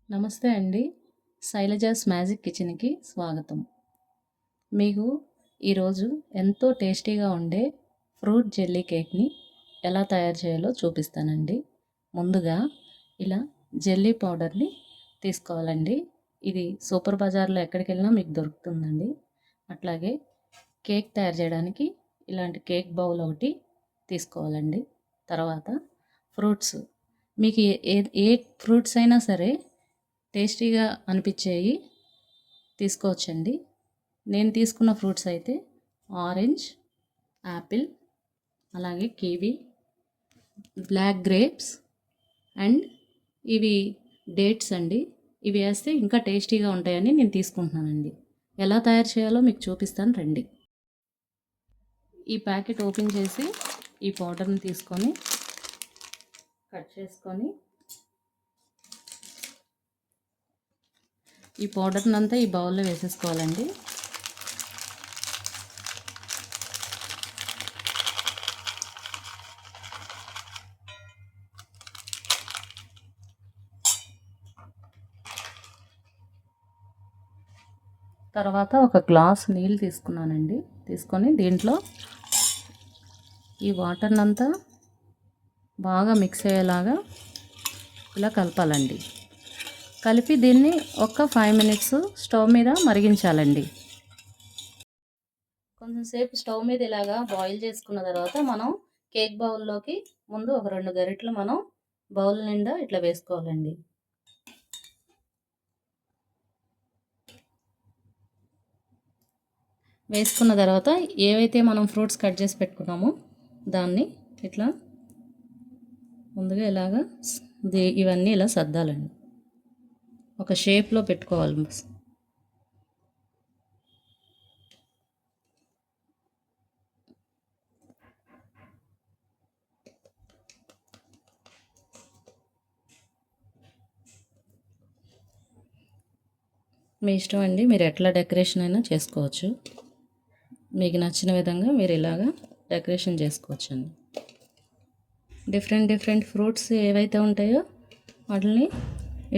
నమస్తే అండి. శైలజాస్ మ్యాజిక్ కిచెన్‌కి స్వాగతం. మీకు ఈరోజు ఎంతో టేస్టీగా ఉండే ఫ్రూట్ జెల్లీ కేక్‌ని ఎలా తయారు చేయాలో చూపిస్తానండి. ముందుగా ఇలా జెల్లీ పౌడర్‌ని తీసుకోవాలండి. ఇది సూపర్ బజార్‌లో ఎక్కడికెళ్ళినా మీకు దొరుకుతుందండి. అట్లాగే కేక్ తయారు చేయడానికి ఇలాంటి కేక్ బౌల్ ఒకటి తీసుకోవాలండి. తర్వాత ఫ్రూట్స్ మీకు ఏ ఏ ఏ ఫ్రూట్స్ అయినా సరే టేస్టీగా అనిపించేవి తీసుకోవచ్చండి. నేను తీసుకున్న ఫ్రూట్స్ అయితే ఆరెంజ్, యాపిల్, అలాగే కివి, బ్లాక్ గ్రేప్స్ అండ్ ఇవి డేట్స్ అండి. ఇవి వేస్తే ఇంకా టేస్టీగా ఉంటాయని నేను తీసుకుంటున్నానండి. ఎలా తయారు చేయాలో మీకు చూపిస్తాను రండి. ఈ ప్యాకెట్ ఓపెన్ చేసి ఈ పౌడర్ని తీసుకొని కట్ చేసుకొని ఈ పౌడర్ని అంతా ఈ బౌల్లో వేసేసుకోవాలండి. తర్వాత ఒక గ్లాస్ నీళ్ళు తీసుకున్నానండి. తీసుకొని దీంట్లో ఈ వాటర్ని అంతా బాగా మిక్స్ అయ్యేలాగా ఇలా కలపాలండి. కలిపి దీన్ని ఒక 5 మినిట్స్ స్టవ్ మీద మరిగించాలండి. కొంచెం సేపు స్టవ్ మీద ఇలాగా బాయిల్ చేసుకున్న తర్వాత మనం కేక్ బౌల్లోకి ముందు ఒక 2 గరిటెలు మనం బౌల్ నిండా ఇట్లా వేసుకోవాలండి. వేసుకున్న తర్వాత ఏవైతే మనం ఫ్రూట్స్ కట్ చేసి పెట్టుకున్నామో దాన్ని ఇట్లా ముందుగా ఇలాగా ఇవన్నీ ఇలా సర్దాలండి. ఒక షేప్లో పెట్టుకోవాలి. మీ ఇష్టం అండి, మీరు ఎట్లా డెకరేషన్ అయినా చేసుకోవచ్చు. మీకు నచ్చిన విధంగా మీరు ఇలాగా డెకరేషన్ చేసుకోవచ్చు అండి. డిఫరెంట్ ఫ్రూట్స్ ఏవైతే ఉంటాయో వాటిని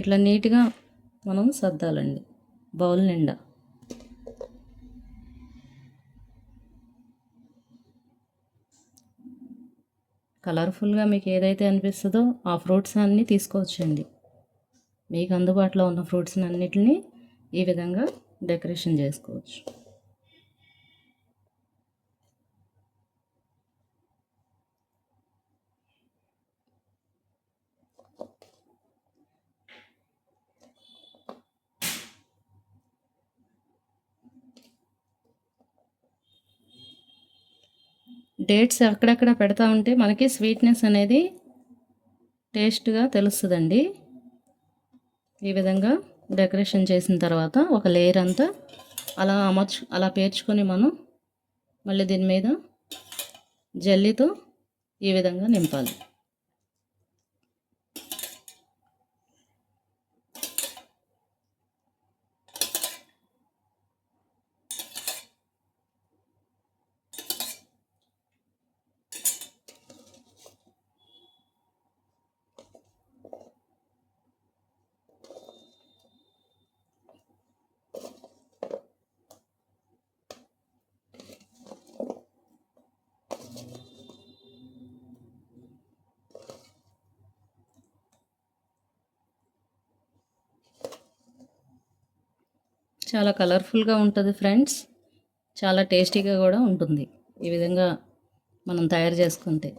ఇట్లా నీట్గా మనం సర్దాలండి బౌల్ నిండా. కలర్ఫుల్గా మీకు ఏదైతే అనిపిస్తుందో ఆ ఫ్రూట్స్ అన్నీ తీసుకోవచ్చండి. మీకు అందుబాటులో ఉన్న ఫ్రూట్స్ అన్నిటిని ఈ విధంగా డెకరేషన్ చేసుకోవచ్చు. డేట్స్ అక్కడక్కడ పెడతా ఉంటే మనకి స్వీట్నెస్ అనేది టేస్ట్గా తెలుస్తుందండి. ఈ విధంగా డెకరేషన్ చేసిన తర్వాత ఒక లేయర్ అంతా అలా పేర్చుకొని మనం మళ్ళీ దీని మీద జెల్లీతో ఈ విధంగా నింపాలి. చాలా కలర్ఫుల్గా ఉంటుంది ఫ్రెండ్స్, చాలా టేస్టీగా కూడా ఉంటుంది ఈ విధంగా మనం తయారు చేసుకుంటే.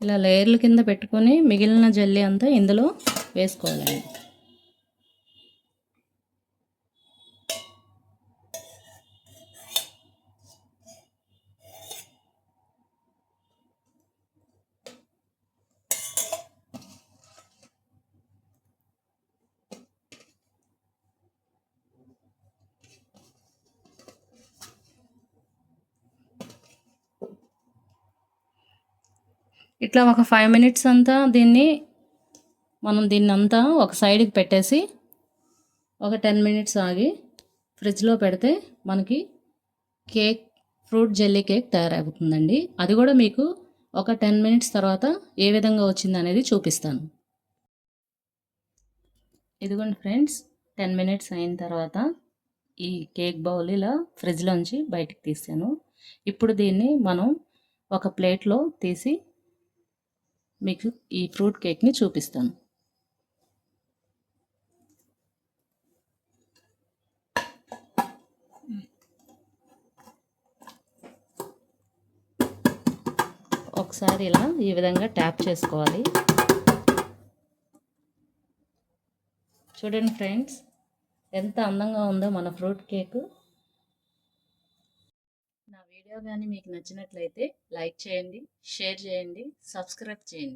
ఇలా లేయర్ల కింద పెట్టుకొని మిగిలిన జెల్లీ అంతా ఇందులో వేసుకోవాలండి. ఇట్లా ఒక 5 మినిట్స్ అంతా దీన్నంతా ఒక సైడ్కి పెట్టేసి ఒక 10 మినిట్స్ ఆగి ఫ్రిడ్జ్లో పెడితే మనకి ఫ్రూట్ జెల్లీ కేక్ తయారవుతుందండి. అది కూడా మీకు ఒక 10 మినిట్స్ తర్వాత ఏ విధంగా వచ్చిందనేది చూపిస్తాను. ఇదిగోండి ఫ్రెండ్స్, 10 మినిట్స్ అయిన తర్వాత ఈ కేక్ బౌల్ ఇలా ఫ్రిడ్జ్లోంచి బయటికి తీసాను. ఇప్పుడు దీన్ని మనం ఒక ప్లేట్లో తీసి మీకు ఈ ఫ్రూట్ కేక్ని చూపిస్తాను. ఒకసారి ఇలా ఈ విధంగా ట్యాప్ చేసుకోవాలి. చూడండి ఫ్రెండ్స్, ఎంత అందంగా ఉందో మన ఫ్రూట్ కేక్. నా వీడియో కానీ మీకు నచ్చినట్లయితే లైక్ చేయండి, షేర్ చేయండి, సబ్స్క్రైబ్ చేయండి.